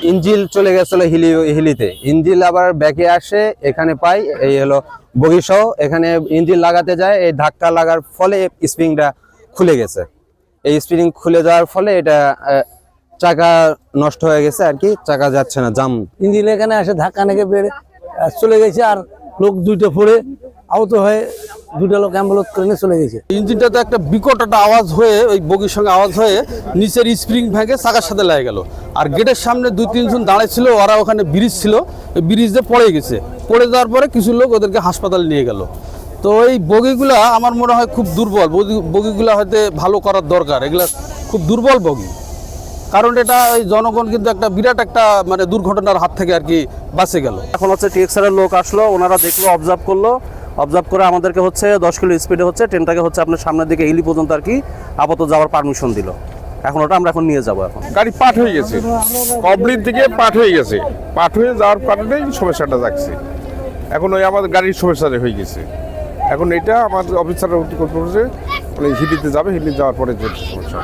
ইঞ্জিল চলে গেছিল হিলিতে, ইঞ্জিল আবার ব্যাকে আসে এখানে পাই, এই হলো বগি সহ এখানে ইঞ্জিল লাগাতে যায়, এই ধাক্কা লাগার ফলে স্প্রিংটা খুলে গেছে। এই স্প্রিং খুলে যাওয়ার ফলে এটা চাকা নষ্ট হয়ে গেছে আর কি, চাকা যাচ্ছে না, জাম। ইঞ্জিন এখানে আসে ধাক্কা লেগে বেড়ে চলে গেছে, আর লোক দুইটা পড়ে আহত হয়ে দুটা লোক অ্যাম্বুলেন্স করে নিয়ে চলে গেছে। ইঞ্জিনটাতে একটা বিকট একটা আওয়াজ হয়ে ওই বগির সঙ্গে আওয়াজ হয়ে নিচের স্প্রিং ভেঙে চাকার সাথে লেগে গেল। আর গেটের সামনে 2-3 জন দাঁড়িয়ে ছিল, ওরা ওখানে ব্রিজ ছিল, ওই ব্রিজ দিয়ে পড়ে গেছে। পড়ে যাওয়ার পরে কিছু লোক ওদেরকে হাসপাতালে নিয়ে গেল। তো এই বগিগুলা আমার মনে হয় খুব দুর্বল, বগিগুলা হয়তো ভালো করার দরকার, এগুলা খুব দুর্বল বগি। কারণ এটা ওই জনগণ কিন্তু একটা বিরাট একটা মানে দুর্ঘটনার হাত থেকে আর কি বাঁচে গেল। এখন হচ্ছে টিএক্সআর এর লোক আসলো, ওনারা দেখলো, অবজার্ভ করলো, অবজার্ভ করে আমাদেরকে হচ্ছে 10 কিলো স্পিডে হচ্ছে ট্রেনটাকে হচ্ছে আপনার সামনের দিকে হিলি পর্যন্ত আর কি আপাতত যাওয়ার পারমিশন দিল। এখন ওটা আমরা এখন নিয়ে যাবো। এখন গাড়ি পাঠ হয়ে গেছে, কবলির দিকে পাঠ হয়ে গেছে, পাঠ হয়ে যাওয়ার কারণেই সমস্যাটা যাচ্ছে। এখন ওই আমাদের গাড়ির সমস্যাটা হয়ে গেছে। এখন এটা আমার অফিসাররা মানে হিলিতে যাবে, হিলি যাওয়ার পরে যে সমস্যা।